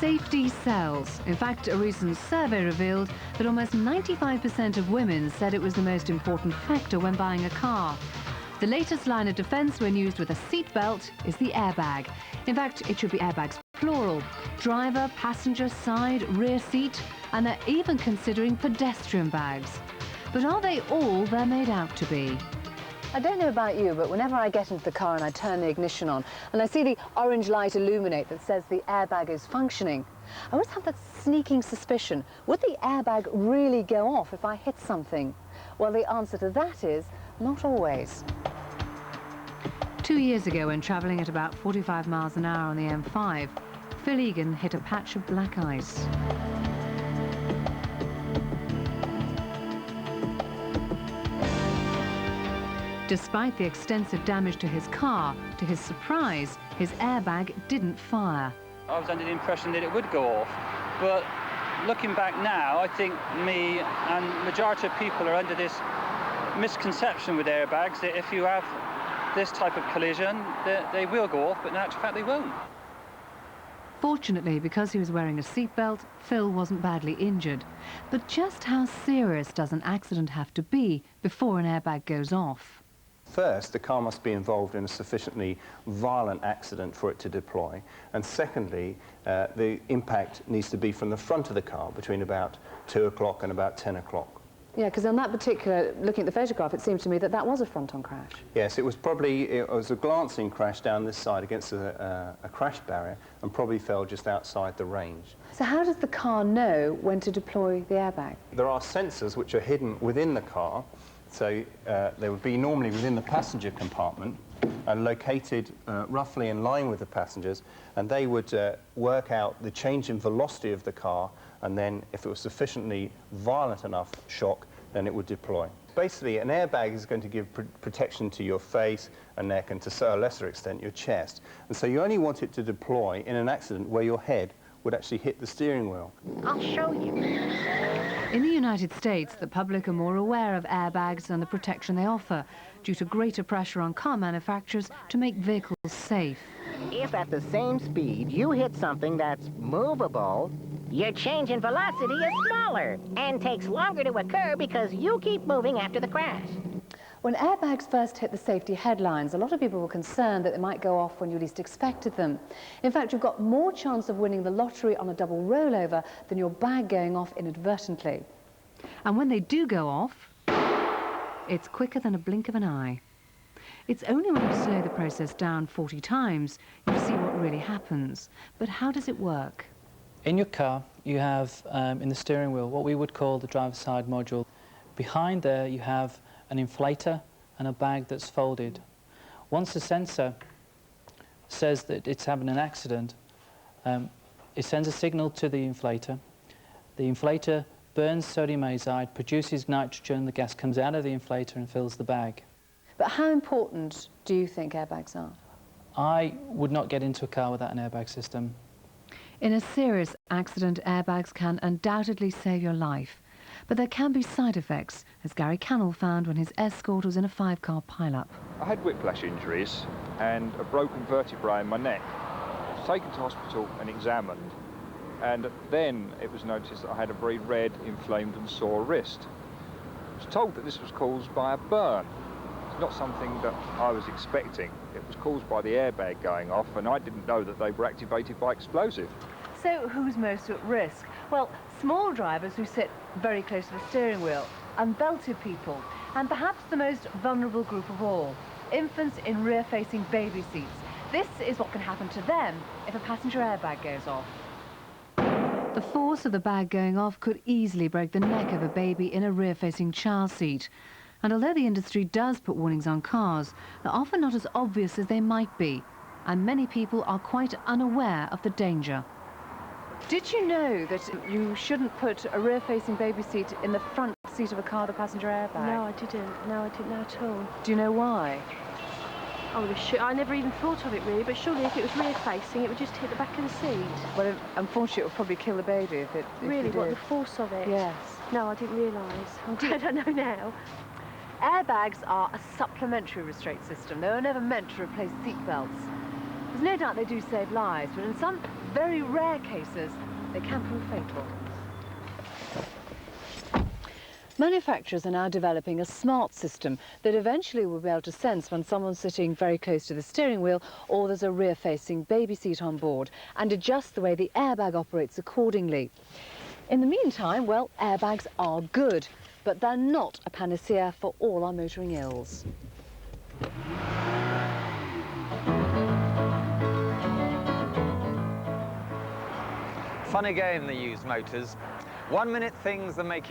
Safety sells. In fact, a recent survey revealed that almost 95% of women said it was the most important factor when buying a car. The latest line of defence when used with a seatbelt is the airbag. In fact, it should be airbags plural. Driver, passenger, side, rear seat, and they're even considering pedestrian bags. But are they all they're made out to be? I don't know about you, but whenever I get into the car and I turn the ignition on and I see the orange light illuminate that says the airbag is functioning, I always have that sneaking suspicion, would the airbag really go off if I hit something? Well, the answer to that is not always. 2 years ago, when travelling at about 45 miles an hour on the M5, Phil Egan hit a patch of black ice. Despite the extensive damage to his car, to his surprise, his airbag didn't fire. I was under the impression that it would go off, but looking back now, I think me and the majority of people are under this misconception with airbags that if you have this type of collision, they will go off, but in actual fact they won't. Fortunately, because he was wearing a seatbelt, Phil wasn't badly injured. But just how serious does an accident have to be before an airbag goes off? First, the car must be involved in a sufficiently violent accident for it to deploy. And secondly, the impact needs to be from the front of the car between about 2 o'clock and about 10 o'clock. Yeah, because on that particular, looking at the photograph, it seemed to me that that was a front-on crash. Yes, it was a glancing crash down this side against a crash barrier and probably fell just outside the range. So how does the car know when to deploy the airbag? There are sensors which are hidden within the car. So they would be normally within the passenger compartment and located roughly in line with the passengers, and they would work out the change in velocity of the car, and then if it was sufficiently violent enough shock, then it would deploy. Basically, an airbag is going to give protection to your face and neck, and to a lesser extent your chest. And so you only want it to deploy in an accident where your head would actually hit the steering wheel. I'll show you. In the United States, the public are more aware of airbags and the protection they offer, due to greater pressure on car manufacturers to make vehicles safe. If at the same speed you hit something that's movable, your change in velocity is smaller and takes longer to occur because you keep moving after the crash. When airbags first hit the safety headlines, a lot of people were concerned that they might go off when you least expected them. In fact, you've got more chance of winning the lottery on a double rollover than your bag going off inadvertently. And when they do go off, it's quicker than a blink of an eye. It's only when you slow the process down 40 times you see what really happens. But how does it work? In your car, you have, in the steering wheel, what we would call the driver's side module. Behind there, you have an inflator and a bag that's folded. Once the sensor says that it's having an accident, it sends a signal to the inflator. The inflator burns sodium azide, produces nitrogen, the gas comes out of the inflator and fills the bag. But how important do you think airbags are? I would not get into a car without an airbag system. In a serious accident, airbags can undoubtedly save your life. But there can be side effects, as Gary Cannell found when his escort was in a 5-car pile-up. I had whiplash injuries and a broken vertebrae in my neck. I was taken to hospital and examined, and then it was noticed that I had a very red, inflamed and sore wrist. I was told that this was caused by a burn. It's not something that I was expecting. It was caused by the airbag going off, and I didn't know that they were activated by explosive. So who's most at risk? Well, small drivers who sit very close to the steering wheel, unbelted people, and perhaps the most vulnerable group of all, infants in rear-facing baby seats. This is what can happen to them if a passenger airbag goes off. The force of the bag going off could easily break the neck of a baby in a rear-facing child seat. And although the industry does put warnings on cars, they're often not as obvious as they might be, and many people are quite unaware of the danger. Did you know that you shouldn't put a rear-facing baby seat in the front seat of a car, the passenger airbag? No, I didn't. No, I didn't know at all. Do you know why? I never even thought of it really, but surely if it was rear-facing, it would just hit the back of the seat. Well, unfortunately, it would probably kill the baby if it Really? if What, the force of it? Yes. No, I didn't realise. I'm glad I know now. Airbags are a supplementary restraint system. They were never meant to replace seat belts. There's There's no doubt they do save lives, but in some very rare cases, they can prove fatal. Manufacturers are now developing a smart system that eventually will be able to sense when someone's sitting very close to the steering wheel or there's a rear-facing baby seat on board, and adjust the way the airbag operates accordingly. In the meantime, well, airbags are good, but they're not a panacea for all our motoring ills. Fun again, the used motors. 1 minute things are making